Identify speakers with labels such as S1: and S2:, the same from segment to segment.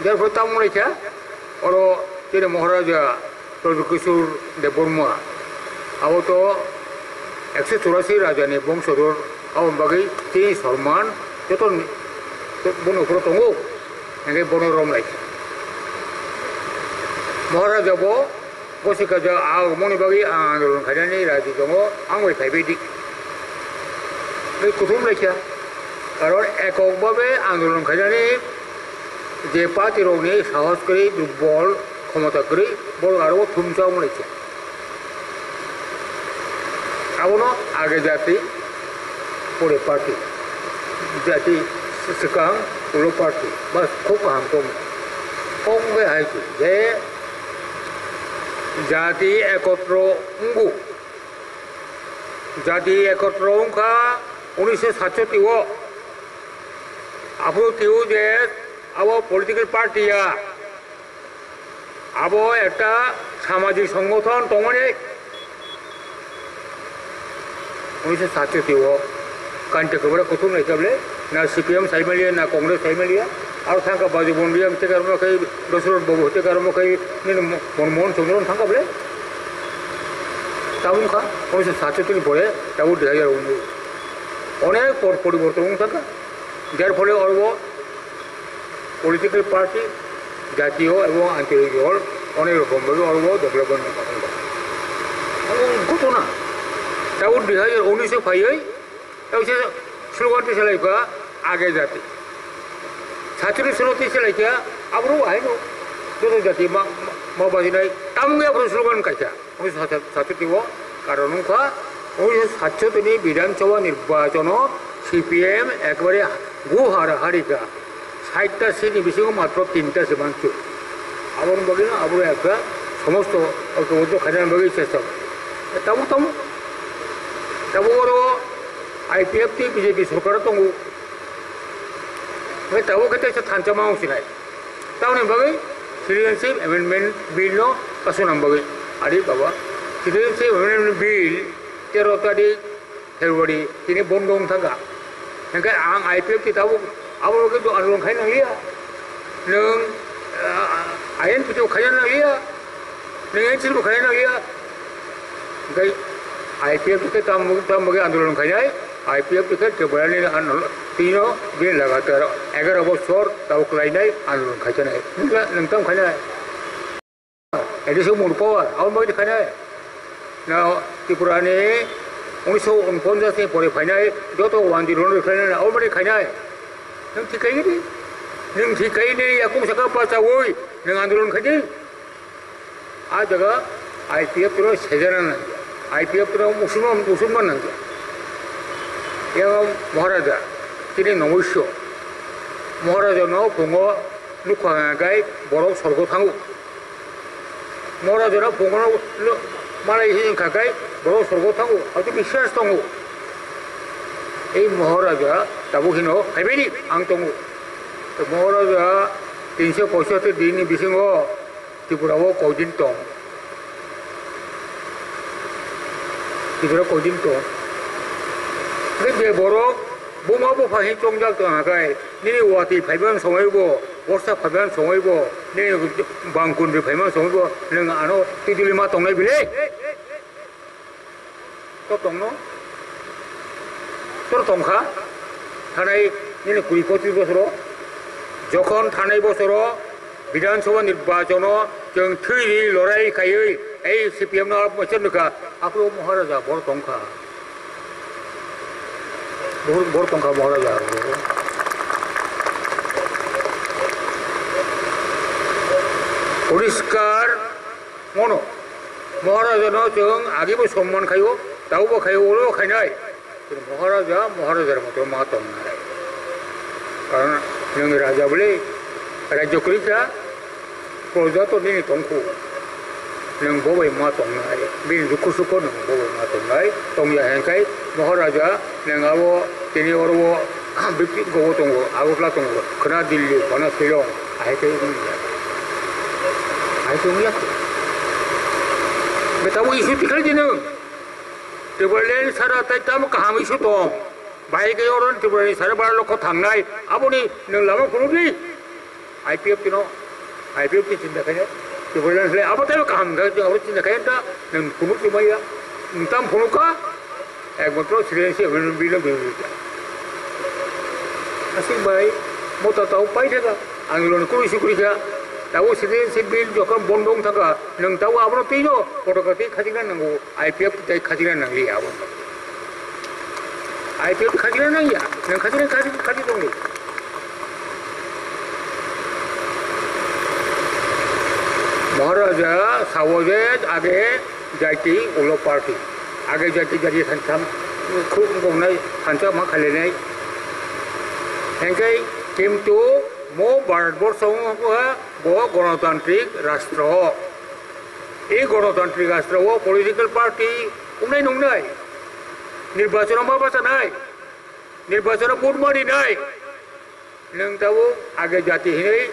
S1: যার ফলে তামুল রেখা ওর যেটা মহারাজা প্রভৃকিশোর দেববর্মা আবো তো 184 রাজানি বংশধর আবো বাকি তিনি সলমান যত বন উপর দङ একে বনরম লাইখা মহারাজাবো গসিকাজা আগমনি বাকি আন্দোলন খাইनानै রাজি দङ आं फाइबायदि बे कुथुम लाइखा कारण एककभावे आंदोलन खाइनानै जे पार्टी रौनि साहस गैयै दुर्बल क्षमता गैयै बर' आरो थुमसाव लाइखा आबोनो आगे जाति परे पार्टी जाति सिगां उलो पार्टी बस खूब गाहाम दं खंबे हायखि जे जाति एकत्र उंगु जाति एकत्र उंखा 1967 आपरो केउ जे अब पलिटिकल पार्टिया अब एक सामाजिक संगठन तंगने 1967 कांटे खबर कुथुम लाइकाबले ना सीपीएम साइमेलिया ना कांग्रेस साइमेलिया और थांका बाजू बंडिया ते कारम खै दशरथ बाबू ते कारम खै मनमोहन चंद्रन थांकाबले तामुखा 1967 পরে তাও 2019 অনেক পরিবর্তন থাকা যার ফলে অর্ব পলিটিক্যাল পার্টি জাতীয় এবং আঞ্চলিক দল অনেক রকমভাবে অর্ব ডেভেলপমেন্ট এবং ঘটনা তাও 2019 ফাইয়াই তাও সে স্লোগানটি চালাইকা আগে জাতি ছাত্রী স্লোগানটি চালাইকা আবরু আইনো যত জাতি মাবাজিনাই তামুয়া স্লোগান কাইছা 1967 কারণ উনকা 1967 বিধানসভা নির্বাচন সিপিএম একবারে গুহারাহারিকা 60টা সিট বিশেষ মাত্র 3টা সীমান্ত আবরণ বাকি না আবরু একটা সমস্ত ঐক্যবদ্ধ খাজানা বাকি চেষ্টা তাবু তাবু তাবু বড় আইপিএফটি বিজেপি সরকার দङ তাবু ক্ষেত্রে থানচামা অংশিনাय তাহলে বাকি সিটিজেনশিপ অ্যামেন্ডমেন্ট বিল কাসুনাम বাকি আরে বাবা সিটিজেনশিप अमेंडमेंट बिल 13 तारिख February ini bondong tangga engkai ang IPF kita abo gitu arung khain lia neng ayen putu khain lia neng en silu khain lia engkai IPF kita tam bagi आंदोलन khainai IPF kita keberani tino bin लगातार 11 বছর tahu kelainai आंदोलन khainai neng tam khainai edisi murpawa awal bagi khainai ना त्रिपुरानि 1949 परे फाइनाय जत आंदोलन खायनाय already खायनाय नों थिखायनि याकुम साका पासावै नों आंदोलन खायदि आ जगह आईपीएफ तो सेजना ना आईपीएफ तो मुसलमान ना या महाराजा तिनि नमस्यो महाराजा न फुङो नुखागाय बर' स्वर्ग थाङो महाराजा फुङो मालाय हिंखाखाय बर' स्वर्ग थाङो आरो बिश्वास दङ এই মহারাজা তাবুখিন ফাইবাयदि आं दङ महाराजा 375 दिननि बिसिङाव त्रिपुरायाव कौदिन दं त्रिपुरायाव कौदिन दं बे बर' बमा बफाहि चंजाक दङाखाय निनि वाति फाइबान समायबो वर्षा फाइबान समायबो निनि बांकुन्ड्रि फाइबान समायबो नों आनो तिदिलि मा दंनाय बिले तो दङ তোর সংখ্যা থানায় 20-25 বছর যখন থানায় বছর বিধানসভা নির্বাচন जों थैनि लड़ाई खायै এই সিপিএম না মচনকা আপনি মহারাজা বড় সংখ্যা বড় সংখ্যা মহারাজা পরিষ্কার মনো মহারাজানো जों আগেবো সম্মান খাইও তাওবো খাইও ওলো খাইনাय महाराजा महाराजार मत मा दं कारण नों राजा बोले राज्य करिसा प्रजा तो दिनै दंखौ नों बबे मा दं बे दुखु सुख नों बबे मा दं हेंखाय महाराजा नोंआबो दिनै अरबो बिक्ति गबो दङ आगोब्ला दङ खोना दिल्ली बना शिलं आइखै बेटाबो इसु तिखाय दिनो त्रिपुरानि सारा ताइताम काहाम इसु दं बाइक और त्रिपुरानि सारा 12 लाख थांनाय आबोनि नों लामा खुलुबि IPF नो IPF की चिंता करें कि बोले ना अब तो काम कर जो और चिंता करें तो नम पुनुक की माया नम पुनुका एक मतलब श्रेय से below below asing baik mau tahu pai dia angilon kuri sikuriga tahu sini sibil jokam bondong thaga nang tahu abro tijo photocopy khajiran nangu IPF tai khajiran nang li abo IPF khajiran nang ya nang khajiran khajidong ni महाराजा सावजे आगे जाती उलो party आगे जाती जाती संसाम खूब गौनाय संसाम मा खालेनाय एंकै किंतु मो भारतवर्षों को गणतांत्रिक राष्ट्र ये गणतांत्रिक राष्ट्र वो पॉलिटिकल पार्टी उन्हें नुनाय निर्वाचन मा बाचानाय निर्वाचन भोट मारिनाय नोंथाव आगे जाती हिनै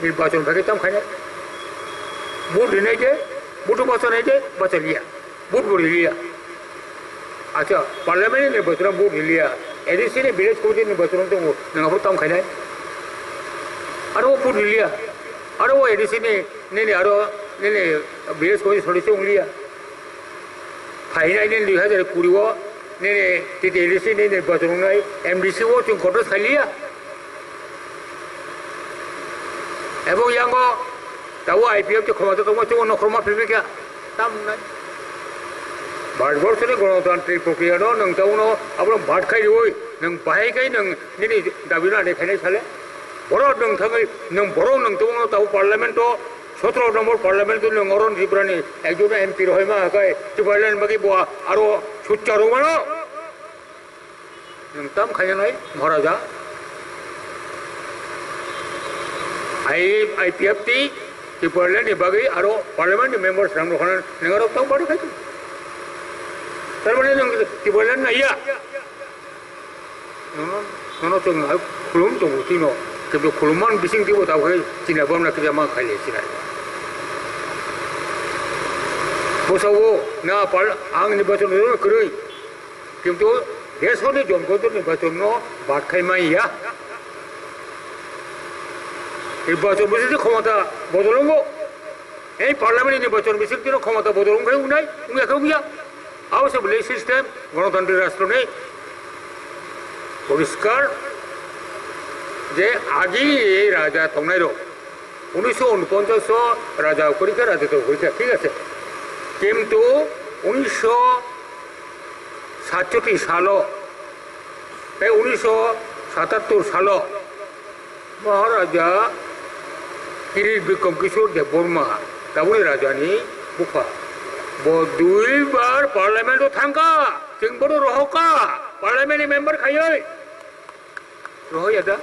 S1: निर्वाचन भागे तामखानाय भोट दिनाय जे भोट बाचानाय जे बाचालिया भोट बरिलिया अच्छा पार्लियामेंट निर्वाचन भोट लिया एडिसी ने विलेज को निर्वाचन तो नंगाफोर ताम खानाय आरो वो भोट लिया आरो वो एडिसी ने आरो ने विलेज को सदस्य उंगलिया फाइनाय ने 2020 ने टिटी एडिसी ने निर्वाचन नाय एमडीसी वो जों खट खालिया एबो यांगो ताव आईपीएफ जो खमातो तो मचो नखरमा फिबिका ताम नाय भारतवर्षनि गणतांत्रिक प्रक्रिया नो नोंथावनो आब्रो भाट खाइ होय नों बाहायखाय नों निनि दाबिना देखायनाय साले बर' नोंथाङै नों बर' नोंथावनो ताव पार्लियामेंट 17 नम्बर पार्लियामेंट नों अरन जिब्रानि एकजन एमपि रहाय मा हाकाय टिबाइलेन बागि बा आरो सुच्चारो मानो नों ताम खायनाय महाराजा आईपीएफ टी टिबाइलेन बागि आरो पार्लियामेंट मेंबर्स रामनो खान नोंगारो ताव बारि खाय तारमाने नों टिबाइलेन नाया नोनो जों खुलुम दङ तिनो किन्तु खुलुमान बिसिं दिबो दावहाय जिना बामना किजा मा खायले सिनाय बोसावो ना पार आं निर्वाचन करै किन्तु देशनि जनगण निर्वाचन बाद खायमाया निर्वाचन बिसिं क्षमता बदलंगो এই পার্লামেন্ট নির্বাচন বিশেষ দিন ক্ষমতা বদল উনাই উনাকে উইয়া आवश्यक बोले सिस्टम गणतांत्रिक राष्ट्र ने परिष्कार जे आगे राजा तंगनाय 1949 राजा करिका राजा तो करिका ठीक है किंतु 1967 साल 1977 साल महाराजा किरीट विक्रम किशोर देवबर्मा दाबुनि राजानि बुफा वो 2 बार पार्लियामेंट थांगा जोंबो रहका पार्लियामेंट मेंबर खायो रहय आदा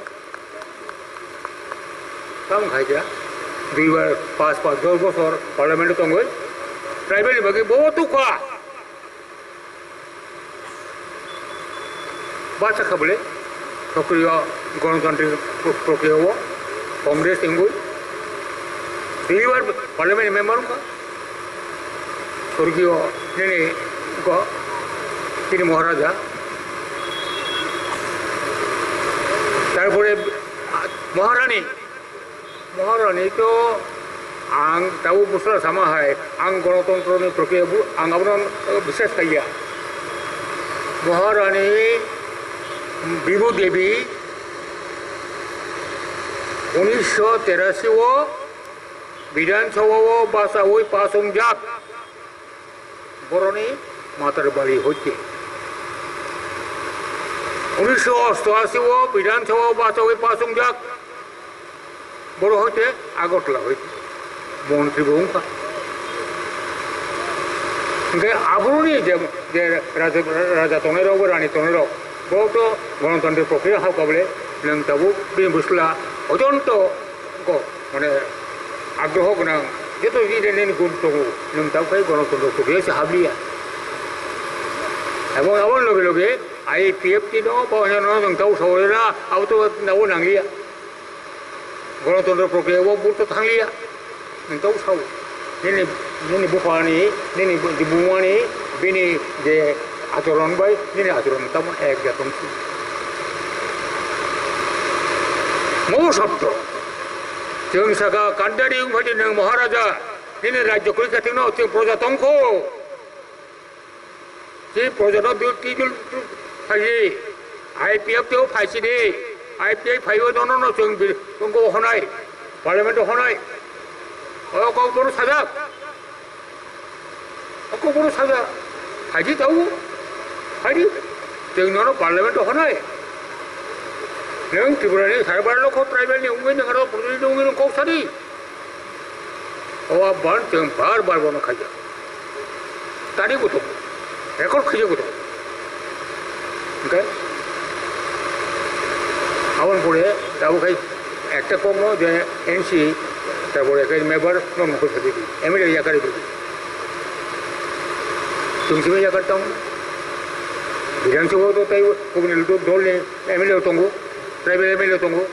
S1: काम खायजा 2 बार 5 10 बছর पार्लियामेंट तंगै ट्राइबल बागै बहुत दुखा बाचा खाबले सक्रिय गणतांत्रिक प्रक्रिया कांग्रेस इंगुई 2 बार पार्लियामेंट मेंबर का स्वर्गीय তিনি মহারাজা তারপরে মহারানী তো आं दाउ बोसोर सामा है आं गणतंत्र प्रक्रिया आं आपन विश्वास खाया महारानी बिबु देवी 1983 विधानसभा बासावै पासंजाक बर'नि मातार बाड़ी होते 1988 विधानसभा बासावै पासंजाक बर' होते आगरतला होते मंत्री बहुंखा आबुनि जे राजा तंगनायराव रानी तंगनायराव बहुत गणतंत्र प्रक्रिया हावकाबले नों दाबो बे बुस्थुआ अत्यंत माने आग्रह गोनां जेतो जिदेनि गुण दङ नों दावखाय गणतंत्र प्रक्रिया से हाबलिया एबं आबार लगे लगे आईपीएफ टी दङ बावनो नों दाव सावरेना आवतो दाव नांलिया गणतंत्र प्रक्रियायाव बुथ थांलिया नों दाव साव दिनै बुफानि दिनै बुमुवानि बेनि जे आचरण बाय दिनै आचरण तामोन एक जाथों मौ सत्य 정사가 간다리 응파지는 महाराजा 니네 राज्य 그렇게 같은 거 어떻게 프로자 동코 제 프로자도 늘 하지 IPF 도 파시니 IPF 파이어 도노노 정비 동고 하나이 парламент도 하나이 거꾸로 사자 거꾸로 사자 하지 다고 하지 정노노 парламент도 하나이 능 기브라니 살발로 코트라이벨니 웅이는 가로 부르는 웅이는 꼭사리 और बार जंग बार बार बोना खाया तारी को तो रेकॉर्ड खींचे को तो क्या आवन बोले तब कहीं एक्टर को नो जो एनसी तब बोले कहीं मेंबर नो मुझे सदी थी एमएलए या करी थी तुमसे मैं या करता हूँ विधानसभा तो तय को नहीं तो डोल ने एमएलए होतोंगो ट्राइबल एमएलए होतोंगो